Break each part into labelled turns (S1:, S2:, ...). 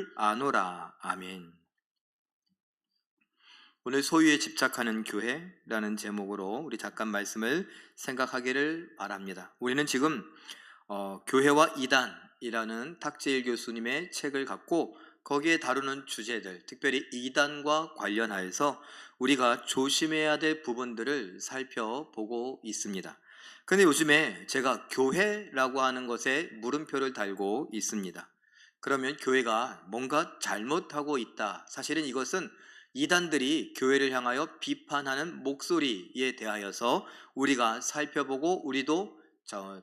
S1: 줄 아노라. 아멘. 오늘 소유에 집착하는 교회라는 제목으로 우리 잠깐 말씀을 생각하기를 바랍니다. 우리는 지금 교회와 이단이라는 탁재일 교수님의 책을 갖고 거기에 다루는 주제들, 특별히 이단과 관련하여서 우리가 조심해야 될 부분들을 살펴보고 있습니다. 그런데 요즘에 제가 교회라고 하는 것에 물음표를 달고 있습니다. 그러면 교회가 뭔가 잘못하고 있다. 사실은 이것은 이단들이 교회를 향하여 비판하는 목소리에 대하여서 우리가 살펴보고 우리도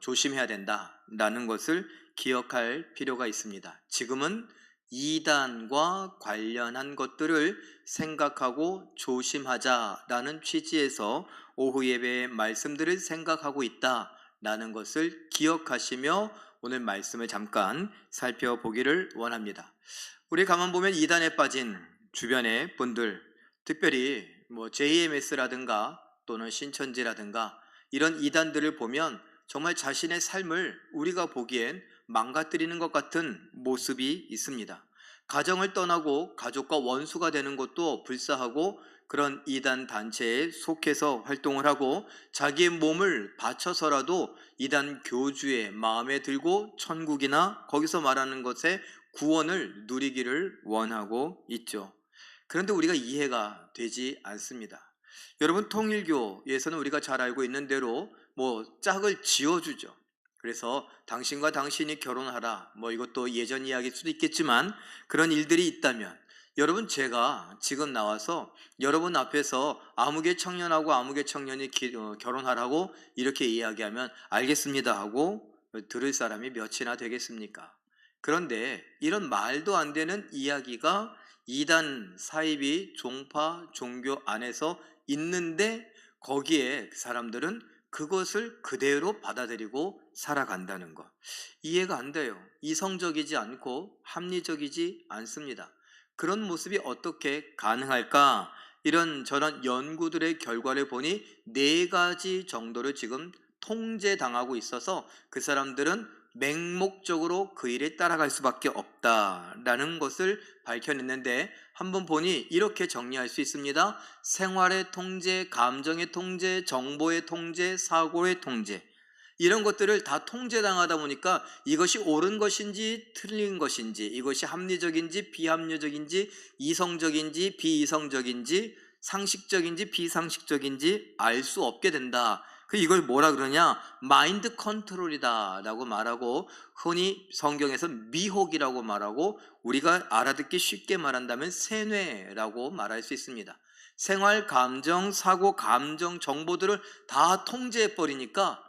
S1: 조심해야 된다라는 것을 기억할 필요가 있습니다. 지금은 이단과 관련한 것들을 생각하고 조심하자라는 취지에서 오후 예배의 말씀들을 생각하고 있다라는 것을 기억하시며 오늘 말씀을 잠깐 살펴보기를 원합니다. 우리 가만 보면 이단에 빠진 주변의 분들, 특별히 JMS라든가 또는 신천지라든가 이런 이단들을 보면 정말 자신의 삶을 우리가 보기엔 망가뜨리는 것 같은 모습이 있습니다. 가정을 떠나고 가족과 원수가 되는 것도 불사하고 그런 이단 단체에 속해서 활동을 하고 자기의 몸을 바쳐서라도 이단 교주의 마음에 들고 천국이나 거기서 말하는 것에 구원을 누리기를 원하고 있죠. 그런데 우리가 이해가 되지 않습니다. 여러분, 통일교에서는 우리가 잘 알고 있는 대로 짝을 지어주죠. 그래서 당신과 당신이 결혼하라, 이것도 예전 이야기일 수도 있겠지만 그런 일들이 있다면, 여러분, 제가 지금 나와서 여러분 앞에서 아무개 청년하고 아무개 청년이 결혼하라고 이렇게 이야기하면 알겠습니다 하고 들을 사람이 몇이나 되겠습니까? 그런데 이런 말도 안 되는 이야기가 이단 사이비 종파 종교 안에서 있는데 거기에 사람들은 그것을 그대로 받아들이고 살아간다는 것, 이해가 안 돼요. 이성적이지 않고 합리적이지 않습니다. 그런 모습이 어떻게 가능할까? 이런저런 연구들의 결과를 보니 4가지 정도를 지금 통제당하고 있어서 그 사람들은 맹목적으로 그 일에 따라갈 수밖에 없다라는 것을 밝혀냈는데, 한번 보니 이렇게 정리할 수 있습니다. 생활의 통제, 감정의 통제, 정보의 통제, 사고의 통제, 이런 것들을 다 통제당하다 보니까 이것이 옳은 것인지 틀린 것인지, 이것이 합리적인지 비합리적인지, 이성적인지 비이성적인지, 상식적인지 비상식적인지 알 수 없게 된다. 이걸 뭐라 그러냐? 마인드 컨트롤이다 라고 말하고, 흔히 성경에서 미혹이라고 말하고, 우리가 알아듣기 쉽게 말한다면 세뇌라고 말할 수 있습니다. 생활, 감정, 사고, 감정, 정보들을 다 통제해버리니까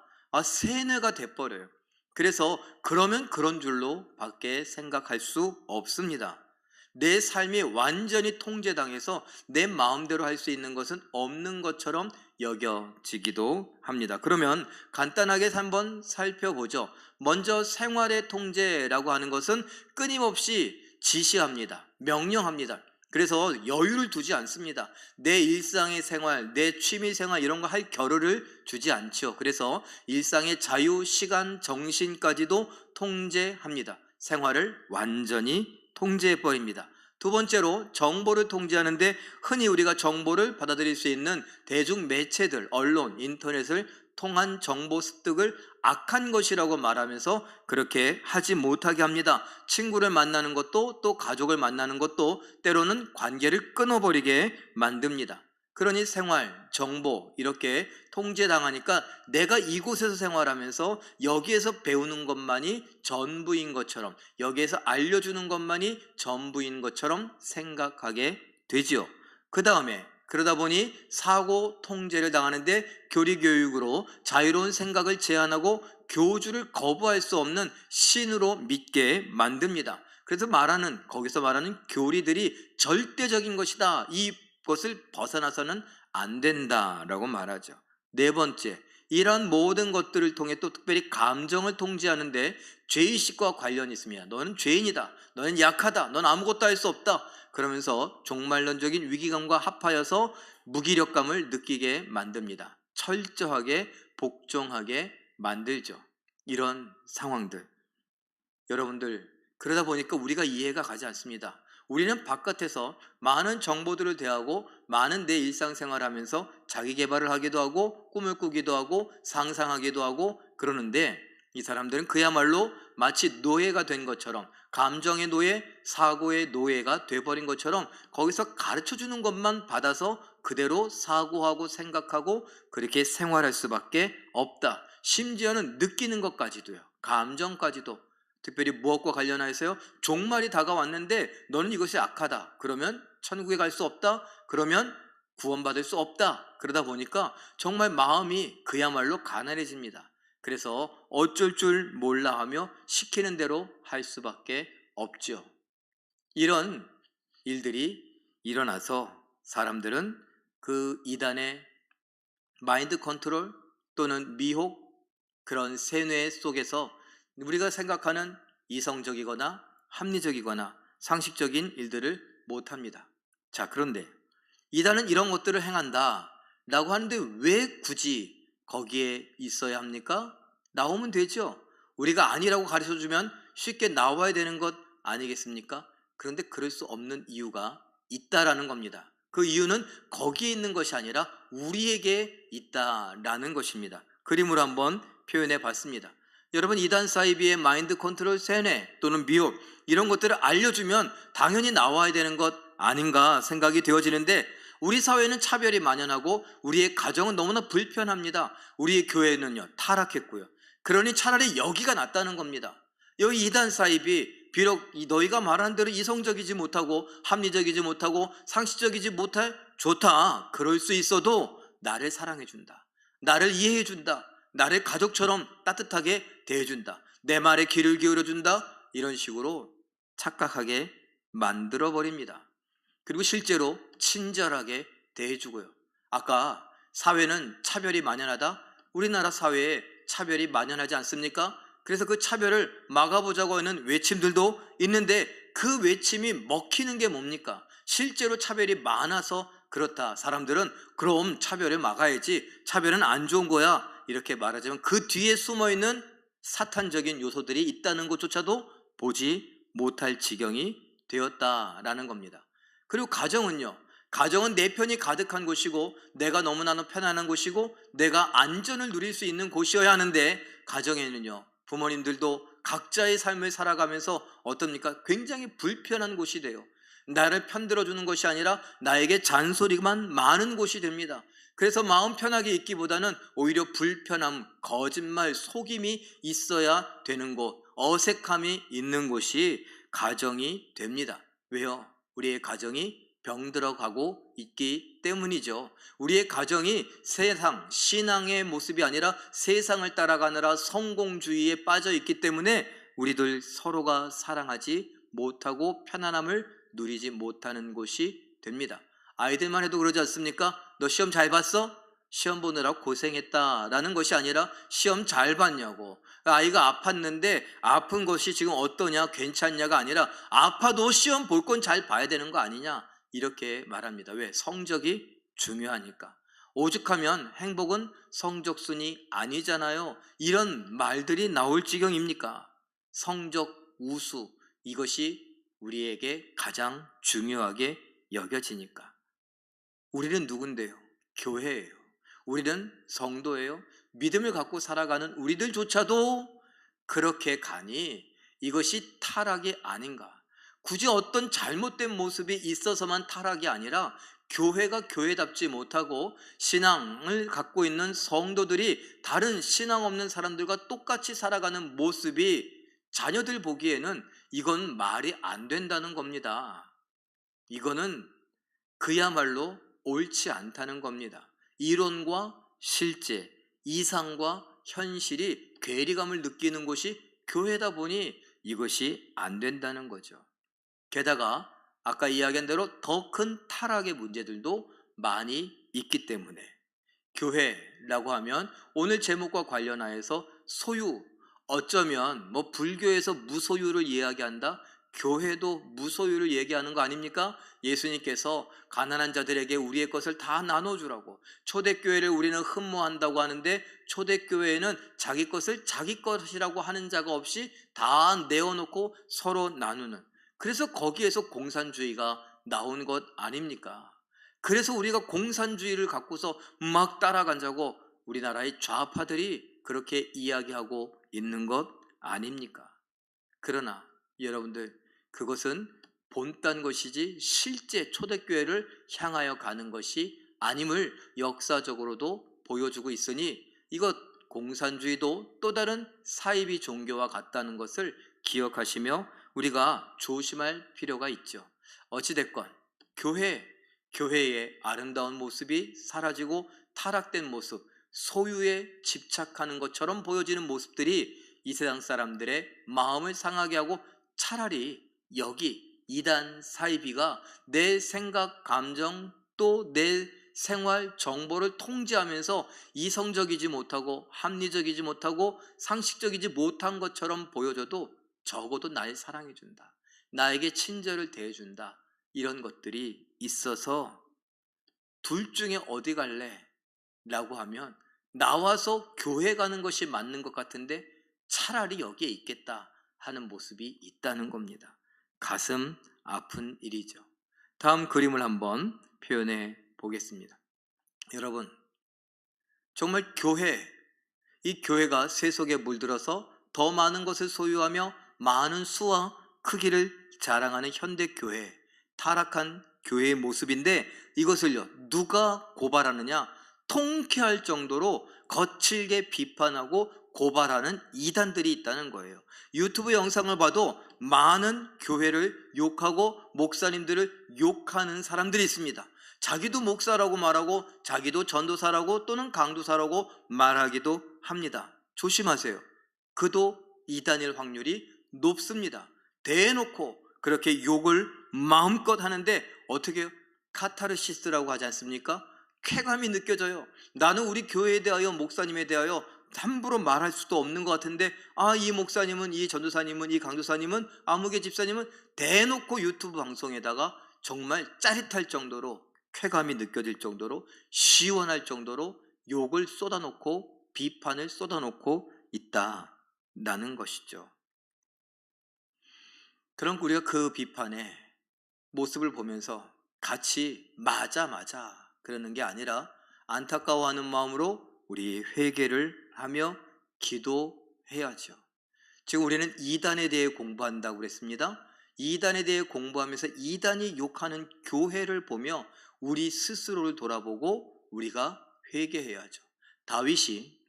S1: 세뇌가 돼버려요. 그래서 그러면 그런 줄로 밖에 생각할 수 없습니다. 내 삶이 완전히 통제당해서 내 마음대로 할 수 있는 것은 없는 것처럼 여겨지기도 합니다. 그러면 간단하게 한번 살펴보죠. 먼저 생활의 통제라고 하는 것은 끊임없이 지시합니다. 명령합니다. 그래서 여유를 두지 않습니다. 내 일상의 생활, 내 취미 생활 이런 거 할 겨를을 주지 않죠. 그래서 일상의 자유, 시간, 정신까지도 통제합니다. 생활을 완전히 통제해버립니다. 두 번째로 정보를 통제하는데, 흔히 우리가 정보를 받아들일 수 있는 대중매체들, 언론, 인터넷을 통한 정보 습득을 악한 것이라고 말하면서 그렇게 하지 못하게 합니다. 친구를 만나는 것도, 또 가족을 만나는 것도 때로는 관계를 끊어버리게 만듭니다. 그러니 생활, 정보 이렇게 통제당하니까 내가 이곳에서 생활하면서 여기에서 배우는 것만이 전부인 것처럼, 여기에서 알려주는 것만이 전부인 것처럼 생각하게 되지요. 그 다음에 그러다 보니 사고 통제를 당하는데, 교리교육으로 자유로운 생각을 제한하고 교주를 거부할 수 없는 신으로 믿게 만듭니다. 그래서 거기서 말하는 교리들이 절대적인 것이다, 이것을 벗어나서는 안 된다라고 말하죠. 네 번째, 이러한 모든 것들을 통해 또 특별히 감정을 통제하는데 죄의식과 관련이 있습니다. 너는 죄인이다, 너는 약하다, 넌 아무것도 할 수 없다, 그러면서 종말론적인 위기감과 합하여서 무기력감을 느끼게 만듭니다. 철저하게 복종하게 만들죠. 이런 상황들, 여러분들 그러다 보니까 우리가 이해가 가지 않습니다. 우리는 바깥에서 많은 정보들을 대하고 많은 내 일상생활을 하면서 자기 개발을 하기도 하고 꿈을 꾸기도 하고 상상하기도 하고 그러는데, 이 사람들은 그야말로 마치 노예가 된 것처럼, 감정의 노예, 사고의 노예가 돼버린 것처럼 거기서 가르쳐주는 것만 받아서 그대로 사고하고 생각하고 그렇게 생활할 수밖에 없다. 심지어는 느끼는 것까지도요, 감정까지도. 특별히 무엇과 관련해서요, 종말이 다가왔는데 너는 이것이 악하다, 그러면 천국에 갈 수 없다, 그러면 구원받을 수 없다. 그러다 보니까 정말 마음이 그야말로 가난해집니다. 그래서 어쩔 줄 몰라 하며 시키는 대로 할 수밖에 없죠. 이런 일들이 일어나서 사람들은 그 이단의 마인드 컨트롤 또는 미혹, 그런 세뇌 속에서 우리가 생각하는 이성적이거나 합리적이거나 상식적인 일들을 못합니다. 자, 그런데 이단은 이런 것들을 행한다 라고 하는데 왜 굳이 거기에 있어야 합니까? 나오면 되죠. 우리가 아니라고 가르쳐주면 쉽게 나와야 되는 것 아니겠습니까? 그런데 그럴 수 없는 이유가 있다라는 겁니다. 그 이유는 거기에 있는 것이 아니라 우리에게 있다라는 것입니다. 그림으로 한번 표현해 봤습니다. 여러분, 이단 사이비의 마인드 컨트롤, 세뇌 또는 미혹, 이런 것들을 알려주면 당연히 나와야 되는 것 아닌가 생각이 되어지는데, 우리 사회는 차별이 만연하고 우리의 가정은 너무나 불편합니다. 우리의 교회는요, 타락했고요. 그러니 차라리 여기가 낫다는 겁니다. 여기 이단 사입이 비록 너희가 말하는 대로 이성적이지 못하고 합리적이지 못하고 상식적이지 못해 좋다, 그럴 수 있어도 나를 사랑해준다, 나를 이해해준다, 나를 가족처럼 따뜻하게 대해준다, 내 말에 귀를 기울여준다, 이런 식으로 착각하게 만들어버립니다. 그리고 실제로 친절하게 대해주고요. 아까 사회는 차별이 만연하다, 우리나라 사회에 차별이 만연하지 않습니까? 그래서 그 차별을 막아보자고 하는 외침들도 있는데, 그 외침이 먹히는 게 뭡니까? 실제로 차별이 많아서 그렇다. 사람들은 그럼 차별을 막아야지, 차별은 안 좋은 거야, 이렇게 말하지만 그 뒤에 숨어있는 사탄적인 요소들이 있다는 것조차도 보지 못할 지경이 되었다라는 겁니다. 그리고 가정은요, 가정은 내 편이 가득한 곳이고 내가 너무나도 편안한 곳이고 내가 안전을 누릴 수 있는 곳이어야 하는데, 가정에는요, 부모님들도 각자의 삶을 살아가면서 어떻습니까? 굉장히 불편한 곳이 돼요. 나를 편들어주는 것이 아니라 나에게 잔소리만 많은 곳이 됩니다. 그래서 마음 편하게 있기보다는 오히려 불편함, 거짓말, 속임이 있어야 되는 곳, 어색함이 있는 곳이 가정이 됩니다. 왜요? 우리의 가정이 병들어가고 있기 때문이죠. 우리의 가정이 세상, 신앙의 모습이 아니라 세상을 따라가느라 성공주의에 빠져 있기 때문에 우리들 서로가 사랑하지 못하고 편안함을 누리지 못하는 곳이 됩니다. 아이들만 해도 그러지 않습니까? 너 시험 잘 봤어? 시험 보느라 고생했다라는 것이 아니라 시험 잘 봤냐고, 아이가 아팠는데 아픈 것이 지금 어떠냐, 괜찮냐가 아니라 아파도 시험 볼 건 잘 봐야 되는 거 아니냐, 이렇게 말합니다. 왜? 성적이 중요하니까. 오죽하면 행복은 성적순이 아니잖아요. 이런 말들이 나올 지경입니까? 성적 우수, 이것이 우리에게 가장 중요하게 여겨지니까. 우리는 누군데요? 교회예요. 우리는 성도예요. 믿음을 갖고 살아가는 우리들조차도 그렇게 가니 이것이 타락이 아닌가? 굳이 어떤 잘못된 모습이 있어서만 타락이 아니라 교회가 교회답지 못하고 신앙을 갖고 있는 성도들이 다른 신앙 없는 사람들과 똑같이 살아가는 모습이 자녀들 보기에는 이건 말이 안 된다는 겁니다. 이거는 그야말로 옳지 않다는 겁니다. 이론과 실제, 이상과 현실이 괴리감을 느끼는 곳이 교회다 보니 이것이 안 된다는 거죠. 게다가 아까 이야기한 대로 더 큰 타락의 문제들도 많이 있기 때문에, 교회라고 하면 오늘 제목과 관련하여서 소유, 어쩌면 불교에서 무소유를 이야기한다, 교회도 무소유를 얘기하는 거 아닙니까? 예수님께서 가난한 자들에게 우리의 것을 다 나눠주라고, 초대교회를 우리는 흠모한다고 하는데 초대교회에는 자기 것을 자기 것이라고 하는 자가 없이 다 내어놓고 서로 나누는, 그래서 거기에서 공산주의가 나온 것 아닙니까? 그래서 우리가 공산주의를 갖고서 막 따라간다고 우리나라의 좌파들이 그렇게 이야기하고 있는 것 아닙니까? 그러나 여러분들, 그것은 본딴 것이지 실제 초대교회를 향하여 가는 것이 아님을 역사적으로도 보여주고 있으니, 이것 공산주의도 또 다른 사이비 종교와 같다는 것을 기억하시며 우리가 조심할 필요가 있죠. 어찌됐건 교회의 아름다운 모습이 사라지고 타락된 모습, 소유에 집착하는 것처럼 보여지는 모습들이 이 세상 사람들의 마음을 상하게 하고, 차라리 여기 이단 사이비가 내 생각, 감정, 또 내 생활 정보를 통제하면서 이성적이지 못하고 합리적이지 못하고 상식적이지 못한 것처럼 보여줘도 적어도 날 사랑해준다, 나에게 친절을 대해준다, 이런 것들이 있어서 둘 중에 어디 갈래? 라고 하면 나와서 교회 가는 것이 맞는 것 같은데 차라리 여기에 있겠다 하는 모습이 있다는 겁니다. 가슴 아픈 일이죠. 다음 그림을 한번 표현해 보겠습니다. 여러분, 정말 이 교회가 세속에 물들어서 더 많은 것을 소유하며 많은 수와 크기를 자랑하는 현대교회, 타락한 교회의 모습인데, 이것을요 누가 고발하느냐? 통쾌할 정도로 거칠게 비판하고 고발하는 이단들이 있다는 거예요. 유튜브 영상을 봐도 많은 교회를 욕하고 목사님들을 욕하는 사람들이 있습니다. 자기도 목사라고 말하고 자기도 전도사라고 또는 강도사라고 말하기도 합니다. 조심하세요. 그도 이단일 확률이 높습니다. 대놓고 그렇게 욕을 마음껏 하는데 어떻게 해요? 카타르시스라고 하지 않습니까? 쾌감이 느껴져요. 나는 우리 교회에 대하여, 목사님에 대하여 함부로 말할 수도 없는 것 같은데, 이 목사님은, 이 전도사님은, 이 강도사님은, 아무개 집사님은 대놓고 유튜브 방송에다가 정말 짜릿할 정도로, 쾌감이 느껴질 정도로, 시원할 정도로 욕을 쏟아놓고 비판을 쏟아놓고 있다라는 것이죠. 그럼 우리가 그 비판의 모습을 보면서 같이 맞아 그러는 게 아니라 안타까워하는 마음으로 우리 회개를 하며 기도해야죠. 지금 우리는 이단에 대해 공부한다고 그랬습니다. 이단에 대해 공부하면서 이단이 욕하는 교회를 보며 우리 스스로를 돌아보고 우리가 회개해야죠. 다윗이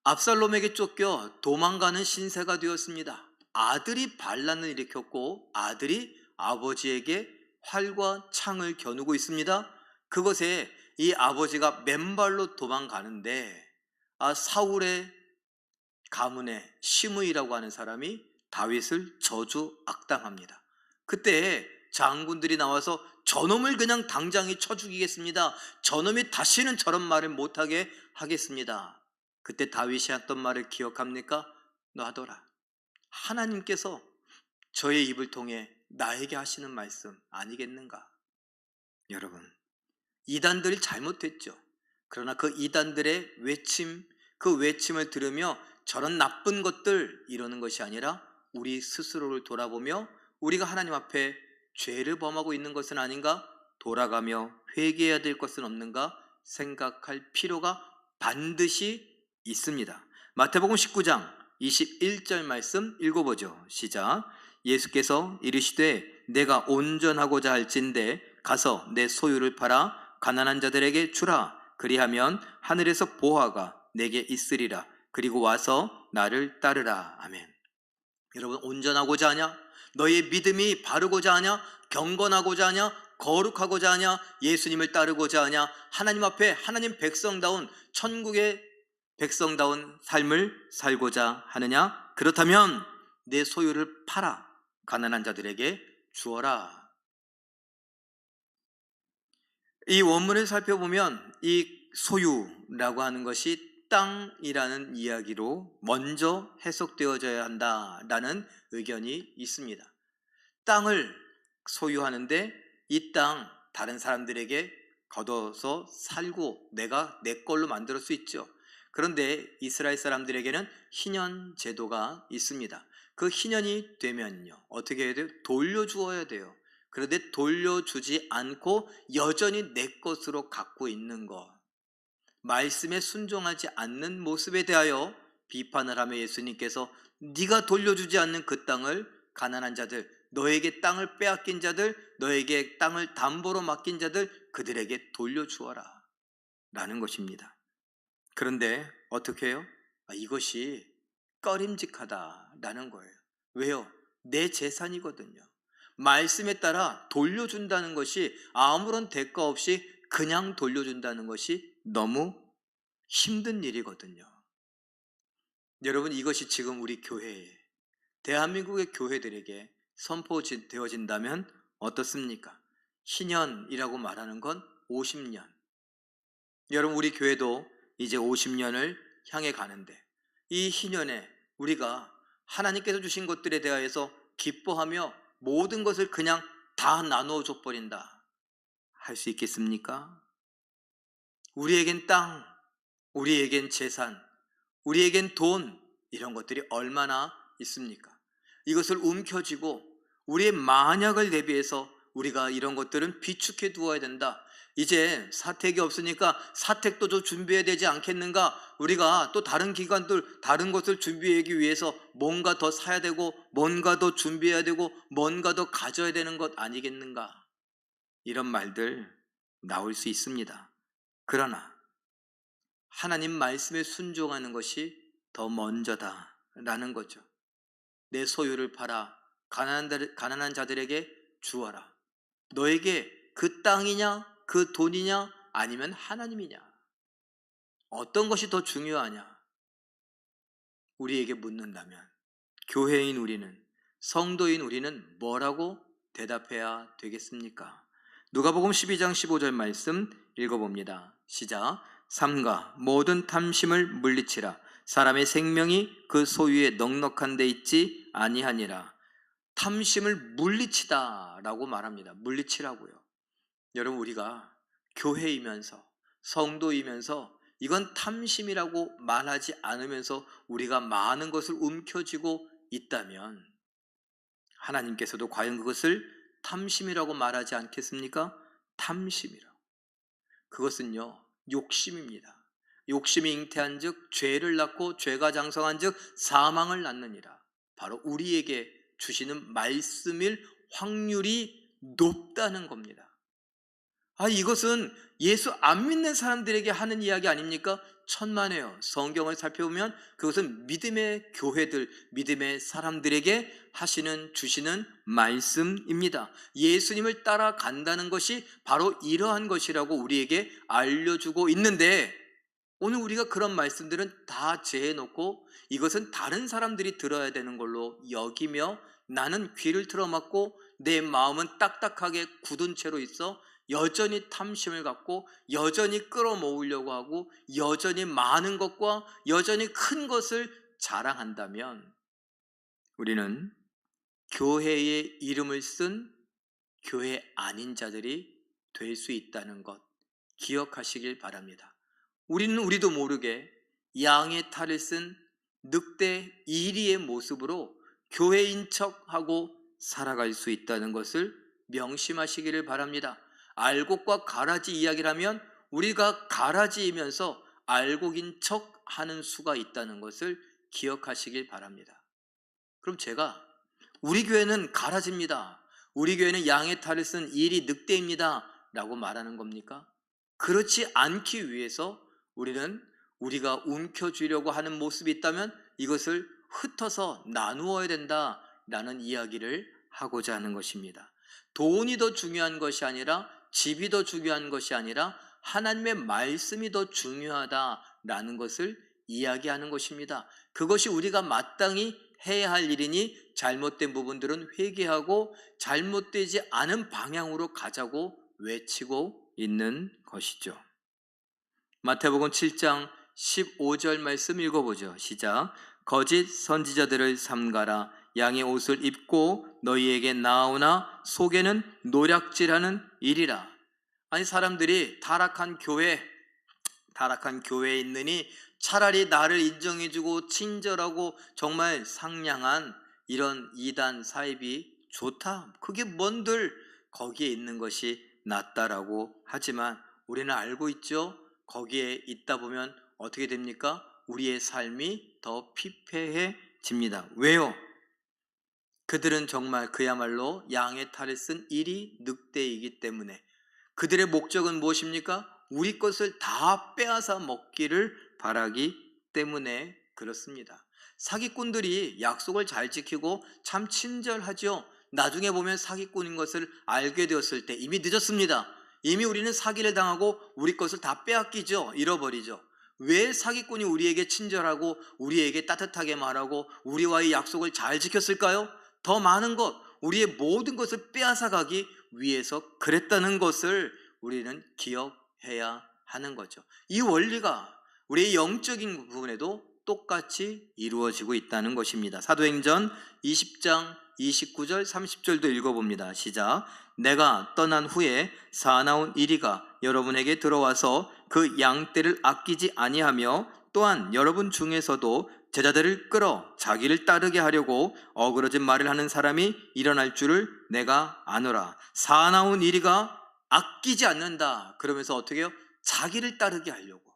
S1: 압살롬에게 쫓겨 도망가는 신세가 되었습니다. 아들이 반란을 일으켰고 아들이 아버지에게 활과 창을 겨누고 있습니다. 그것에 이 아버지가 맨발로 도망가는데 사울의 가문의 시므이라고 하는 사람이 다윗을 저주 악당합니다. 그때 장군들이 나와서 저놈을 그냥 당장에 쳐 죽이겠습니다. 저놈이 다시는 저런 말을 못하게 하겠습니다. 그때 다윗이 했던 말을 기억합니까? 놔둬라. 하나님께서 저의 입을 통해 나에게 하시는 말씀 아니겠는가? 여러분, 이단들이 잘못했죠. 그러나 그 이단들의 외침, 그 외침을 들으며 저런 나쁜 것들 이러는 것이 아니라 우리 스스로를 돌아보며 우리가 하나님 앞에 죄를 범하고 있는 것은 아닌가? 돌아가며 회개해야 될 것은 없는가? 생각할 필요가 반드시 있습니다. 마태복음 19장 21절 말씀 읽어보죠. 시작. 예수께서 이르시되 내가 온전하고자 할진대 가서 내 소유를 팔아 가난한 자들에게 주라. 그리하면 하늘에서 보화가 내게 있으리라. 그리고 와서 나를 따르라. 아멘. 여러분, 온전하고자 하냐? 너의 믿음이 바르고자 하냐? 경건하고자 하냐? 거룩하고자 하냐? 예수님을 따르고자 하냐? 하나님 앞에 하나님 백성다운, 천국의 백성다운 삶을 살고자 하느냐? 그렇다면 내 소유를 팔아 가난한 자들에게 주어라. 이 원문을 살펴보면 이 소유라고 하는 것이 땅이라는 이야기로 먼저 해석되어져야 한다라는 의견이 있습니다. 땅을 소유하는데 이 땅 다른 사람들에게 거둬서 살고 내가 내 걸로 만들 수 있죠. 그런데 이스라엘 사람들에게는 희년 제도가 있습니다. 그 희년이 되면요 어떻게 해야 돼요? 돌려주어야 돼요. 그런데 돌려주지 않고 여전히 내 것으로 갖고 있는 것, 말씀에 순종하지 않는 모습에 대하여 비판을 하며 예수님께서 네가 돌려주지 않는 그 땅을 가난한 자들, 너에게 땅을 빼앗긴 자들, 너에게 땅을 담보로 맡긴 자들, 그들에게 돌려주어라 라는 것입니다. 그런데 어떻게 해요? 이것이 꺼림직하다라는 거예요. 왜요? 내 재산이거든요. 말씀에 따라 돌려준다는 것이 아무런 대가 없이 그냥 돌려준다는 것이 너무 힘든 일이거든요. 여러분, 이것이 지금 우리 교회에, 대한민국의 교회들에게 선포되어진다면 어떻습니까? 희년이라고 말하는 건 50년. 여러분, 우리 교회도 이제 50년을 향해 가는데 이 희년에 우리가 하나님께서 주신 것들에 대하여서 기뻐하며 모든 것을 그냥 다 나누어 줘 버린다 할 수 있겠습니까? 우리에겐 땅, 우리에겐 재산, 우리에겐 돈, 이런 것들이 얼마나 있습니까? 이것을 움켜쥐고 우리의 만약을 대비해서 우리가 이런 것들은 비축해 두어야 된다. 이제 사택이 없으니까 사택도 좀 준비해야 되지 않겠는가? 우리가 또 다른 기관들, 다른 것을 준비하기 위해서 뭔가 더 사야 되고 뭔가 더 준비해야 되고 뭔가 더 가져야 되는 것 아니겠는가? 이런 말들 나올 수 있습니다. 그러나 하나님 말씀에 순종하는 것이 더 먼저다라는 거죠. 내 소유를 팔아 가난한 자들에게 주어라. 너에게 그 땅이냐, 그 돈이냐, 아니면 하나님이냐? 어떤 것이 더 중요하냐? 우리에게 묻는다면 교회인 우리는, 성도인 우리는 뭐라고 대답해야 되겠습니까? 누가복음 12장 15절 말씀 읽어봅니다. 시작. 삼가 모든 탐심을 물리치라. 사람의 생명이 그 소유에 넉넉한 데 있지 아니하니라. 탐심을 물리치다 라고 말합니다. 물리치라고요. 여러분, 우리가 교회이면서 성도이면서 이건 탐심이라고 말하지 않으면서 우리가 많은 것을 움켜쥐고 있다면 하나님께서도 과연 그것을 탐심이라고 말하지 않겠습니까? 탐심이라고. 그것은요 욕심입니다. 욕심이 잉태한 즉 죄를 낳고 죄가 장성한 즉 사망을 낳느니라. 바로 우리에게 주시는 말씀일 확률이 높다는 겁니다. 이것은 예수 안 믿는 사람들에게 하는 이야기 아닙니까? 천만에요. 성경을 살펴보면 그것은 믿음의 교회들, 믿음의 사람들에게 주시는 말씀입니다. 예수님을 따라간다는 것이 바로 이러한 것이라고 우리에게 알려주고 있는데, 오늘 우리가 그런 말씀들은 다 제해놓고 이것은 다른 사람들이 들어야 되는 걸로 여기며 나는 귀를 틀어막고 내 마음은 딱딱하게 굳은 채로 있어 여전히 탐심을 갖고 여전히 끌어모으려고 하고 여전히 많은 것과 여전히 큰 것을 자랑한다면 우리는 교회의 이름을 쓴 교회 아닌 자들이 될 수 있다는 것 기억하시길 바랍니다. 우리도 모르게 양의 탈을 쓴 늑대 이리의 모습으로 교회인 척하고 살아갈 수 있다는 것을 명심하시기를 바랍니다. 알곡과 가라지 이야기를 하면 우리가 가라지이면서 알곡인 척 하는 수가 있다는 것을 기억하시길 바랍니다. 그럼 제가 우리 교회는 가라지입니다, 우리 교회는 양의 탈을 쓴 일이 늑대입니다 라고 말하는 겁니까? 그렇지 않기 위해서 우리가 움켜쥐려고 하는 모습이 있다면 이것을 흩어서 나누어야 된다라는 이야기를 하고자 하는 것입니다. 돈이 더 중요한 것이 아니라, 집이 더 중요한 것이 아니라 하나님의 말씀이 더 중요하다라는 것을 이야기하는 것입니다. 그것이 우리가 마땅히 해야 할 일이니 잘못된 부분들은 회개하고 잘못되지 않은 방향으로 가자고 외치고 있는 것이죠. 마태복음 7장 15절 말씀 읽어보죠. 시작. 거짓 선지자들을 삼가라. 양의 옷을 입고 너희에게 나아오나 속에는 노략질하는 일이라. 아니, 사람들이 타락한 교회에 있느니 차라리 나를 인정해주고 친절하고 정말 상냥한 이런 이단 사입이 좋다, 그게 뭔들 거기에 있는 것이 낫다라고 하지만 우리는 알고 있죠. 거기에 있다 보면 어떻게 됩니까? 우리의 삶이 더 피폐해집니다. 왜요? 그들은 정말 그야말로 양의 탈을 쓴 일이 늑대이기 때문에. 그들의 목적은 무엇입니까? 우리 것을 다 빼앗아 먹기를 바라기 때문에 그렇습니다. 사기꾼들이 약속을 잘 지키고 참 친절하죠. 나중에 보면 사기꾼인 것을 알게 되었을 때 이미 늦었습니다. 이미 우리는 사기를 당하고 우리 것을 다 빼앗기죠. 잃어버리죠. 왜 사기꾼이 우리에게 친절하고 우리에게 따뜻하게 말하고 우리와의 약속을 잘 지켰을까요? 더 많은 것, 우리의 모든 것을 빼앗아 가기 위해서 그랬다는 것을 우리는 기억해야 하는 거죠. 이 원리가 우리의 영적인 부분에도 똑같이 이루어지고 있다는 것입니다. 사도행전 20장 29절 30절도 읽어봅니다. 시작. 내가 떠난 후에 사나운 이리가 여러분에게 들어와서 그 양떼를 아끼지 아니하며 또한 여러분 중에서도 제자들을 끌어 자기를 따르게 하려고 어그러진 말을 하는 사람이 일어날 줄을 내가 아노라. 사나운 이리가 아끼지 않는다. 그러면서 어떻게 해요? 자기를 따르게 하려고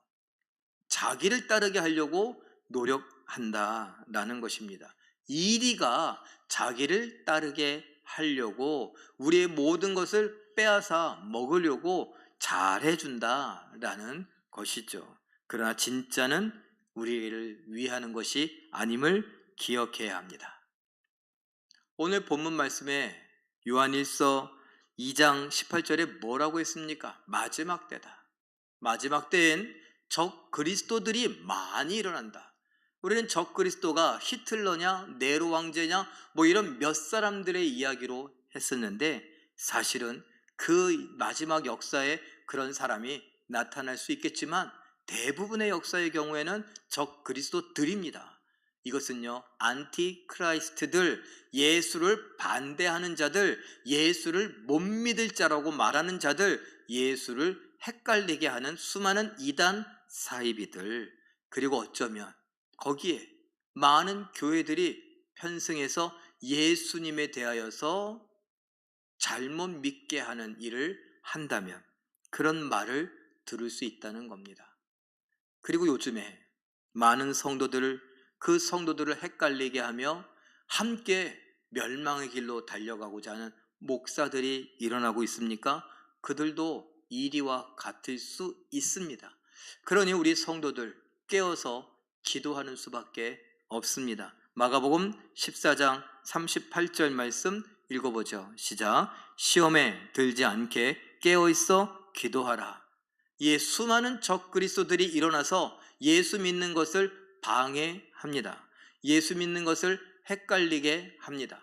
S1: 노력한다라는 것입니다. 이리가 자기를 따르게 하려고 우리의 모든 것을 빼앗아 먹으려고 잘해준다라는 것이죠. 그러나 진짜는 우리를 위하는 것이 아님을 기억해야 합니다. 오늘 본문 말씀에 요한일서 2장 18절에 뭐라고 했습니까? 마지막 때다. 마지막 때엔 적 그리스도들이 많이 일어난다. 우리는 적 그리스도가 히틀러냐 네로 왕제냐 뭐 이런 몇 사람들의 이야기로 했었는데 사실은 그 마지막 역사에 그런 사람이 나타날 수 있겠지만 대부분의 역사의 경우에는 적 그리스도들입니다. 이것은요, 안티크라이스트들, 예수를 반대하는 자들, 예수를 못 믿을 자라고 말하는 자들, 예수를 헷갈리게 하는 수많은 이단 사이비들, 그리고 어쩌면 거기에 많은 교회들이 편승해서 예수님에 대하여서 잘못 믿게 하는 일을 한다면 그런 말을 들을 수 있다는 겁니다. 그리고 요즘에 많은 그 성도들을 헷갈리게 하며 함께 멸망의 길로 달려가고자 하는 목사들이 일어나고 있습니까? 그들도 이리와 같을 수 있습니다. 그러니 우리 성도들 깨어서 기도하는 수밖에 없습니다. 마가복음 14장 38절 말씀 읽어보죠. 시작. 시험에 들지 않게 깨어있어 기도하라. 예, 수많은 적 그리스도들이 일어나서 예수 믿는 것을 방해합니다. 예수 믿는 것을 헷갈리게 합니다.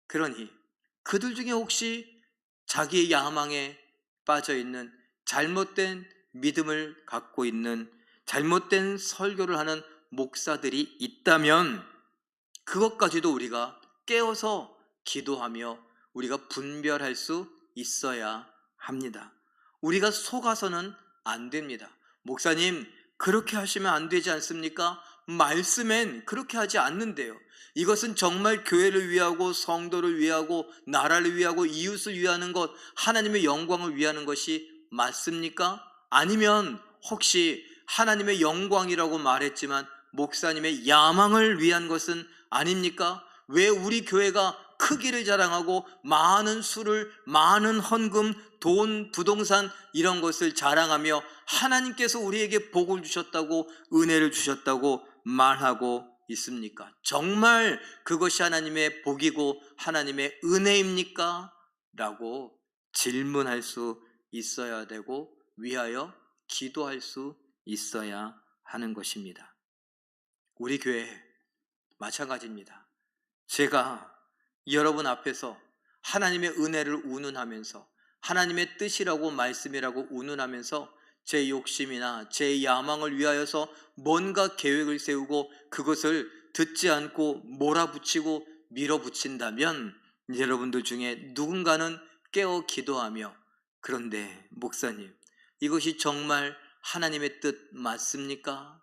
S1: 그러니 그들 중에 혹시 자기의 야망에 빠져 있는 잘못된 믿음을 갖고 있는 잘못된 설교를 하는 목사들이 있다면 그것까지도 우리가 깨어서 기도하며 우리가 분별할 수 있어야 합니다. 우리가 속아서는 안 됩니다. 목사님, 그렇게 하시면 안 되지 않습니까? 말씀엔 그렇게 하지 않는데요. 이것은 정말 교회를 위하고 성도를 위하고 나라를 위하고 이웃을 위하는 것, 하나님의 영광을 위하는 것이 맞습니까? 아니면 혹시 하나님의 영광이라고 말했지만 목사님의 야망을 위한 것은 아닙니까? 왜 우리 교회가 크기를 자랑하고 많은 수를, 많은 헌금, 돈, 부동산 이런 것을 자랑하며 하나님께서 우리에게 복을 주셨다고, 은혜를 주셨다고 말하고 있습니까? 정말 그것이 하나님의 복이고 하나님의 은혜입니까? 라고 질문할 수 있어야 되고 위하여 기도할 수 있어야 하는 것입니다. 우리 교회 마찬가지입니다. 제가 여러분 앞에서 하나님의 은혜를 운운하면서 하나님의 뜻이라고 말씀이라고 운운하면서 제 욕심이나 제 야망을 위하여서 뭔가 계획을 세우고 그것을 듣지 않고 몰아붙이고 밀어붙인다면 여러분들 중에 누군가는 깨어 기도하며, 그런데 목사님, 이것이 정말 하나님의 뜻 맞습니까?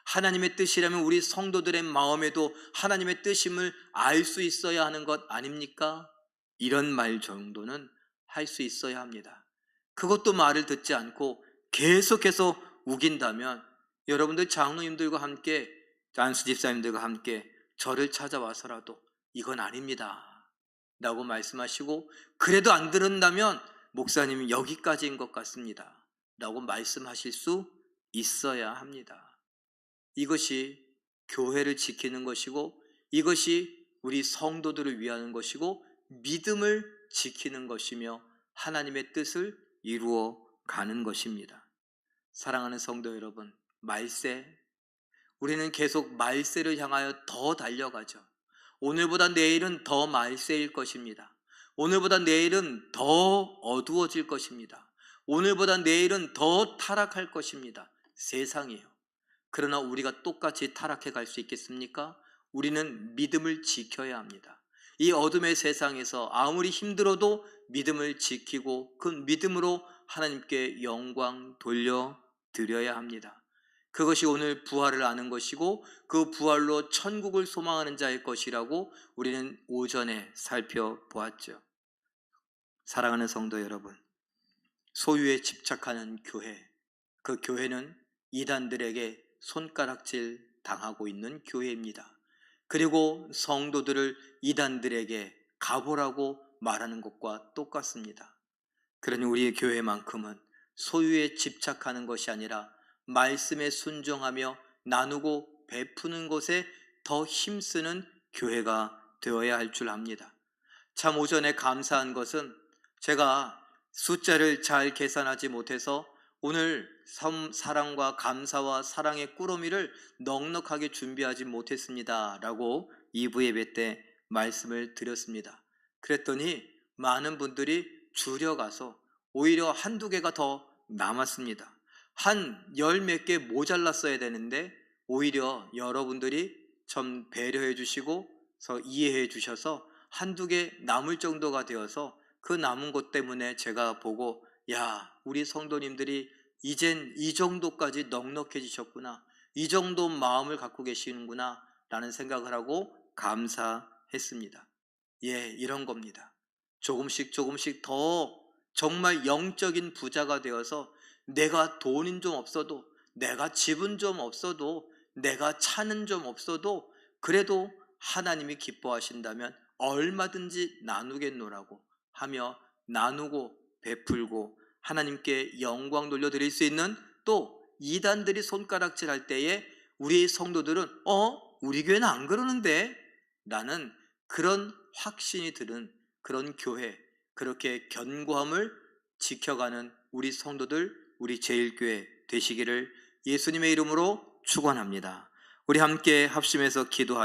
S1: 하나님의 뜻이라면 우리 성도들의 마음에도 하나님의 뜻임을 알 수 있어야 하는 것 아닙니까? 이런 말 정도는 할 수 있어야 합니다. 그것도 말을 듣지 않고 계속해서 우긴다면 여러분들 장로님들과 함께, 안수 집사님들과 함께 저를 찾아와서라도 이건 아닙니다 라고 말씀하시고, 그래도 안 들은다면 목사님이 여기까지인 것 같습니다 라고 말씀하실 수 있어야 합니다. 이것이 교회를 지키는 것이고, 이것이 우리 성도들을 위하는 것이고, 믿음을 지키는 것이며 하나님의 뜻을 이루어 가는 것입니다. 사랑하는 성도 여러분, 말세, 우리는 계속 말세를 향하여 더 달려가죠. 오늘보다 내일은 더 말세일 것입니다. 오늘보다 내일은 더 어두워질 것입니다. 오늘보다 내일은 더 타락할 것입니다. 세상이에요. 그러나 우리가 똑같이 타락해 갈 수 있겠습니까? 우리는 믿음을 지켜야 합니다. 이 어둠의 세상에서 아무리 힘들어도 믿음을 지키고 그 믿음으로 하나님께 영광 돌려드려야 합니다. 그것이 오늘 부활을 아는 것이고 그 부활로 천국을 소망하는 자의 것이라고 우리는 오전에 살펴보았죠. 사랑하는 성도 여러분, 소유에 집착하는 교회, 그 교회는 이단들에게 손가락질 당하고 있는 교회입니다. 그리고 성도들을 이단들에게 가보라고 말하는 것과 똑같습니다. 그러니 우리의 교회만큼은 소유에 집착하는 것이 아니라 말씀에 순종하며 나누고 베푸는 것에 더 힘쓰는 교회가 되어야 할 줄 압니다. 참 오전에 감사한 것은 제가 숫자를 잘 계산하지 못해서 오늘 사랑과 감사와 사랑의 꾸러미를 넉넉하게 준비하지 못했습니다 라고 2부 예배 때 말씀을 드렸습니다. 그랬더니 많은 분들이 줄여가서 오히려 한두 개가 더 남았습니다. 한 열 몇 개 모자랐어야 되는데 오히려 여러분들이 좀 배려해 주시고 이해해 주셔서 한두 개 남을 정도가 되어서 그 남은 것 때문에 제가 보고, 야, 우리 성도님들이 이젠 이 정도까지 넉넉해지셨구나, 이 정도 마음을 갖고 계시는구나 라는 생각을 하고 감사했습니다. 예, 이런 겁니다. 조금씩 조금씩 더 정말 영적인 부자가 되어서 내가 돈은 좀 없어도, 내가 집은 좀 없어도, 내가 차는 좀 없어도 그래도 하나님이 기뻐하신다면 얼마든지 나누겠노라고 하며 나누고 베풀고 하나님께 영광 돌려드릴 수 있는, 또 이단들이 손가락질 할 때에 우리 성도들은 우리 교회는 안 그러는데 라는 그런 확신이 드는 그런 교회, 그렇게 견고함을 지켜가는 우리 성도들, 우리 제일교회 되시기를 예수님의 이름으로 축원합니다. 우리 함께 합심해서 기도하죠.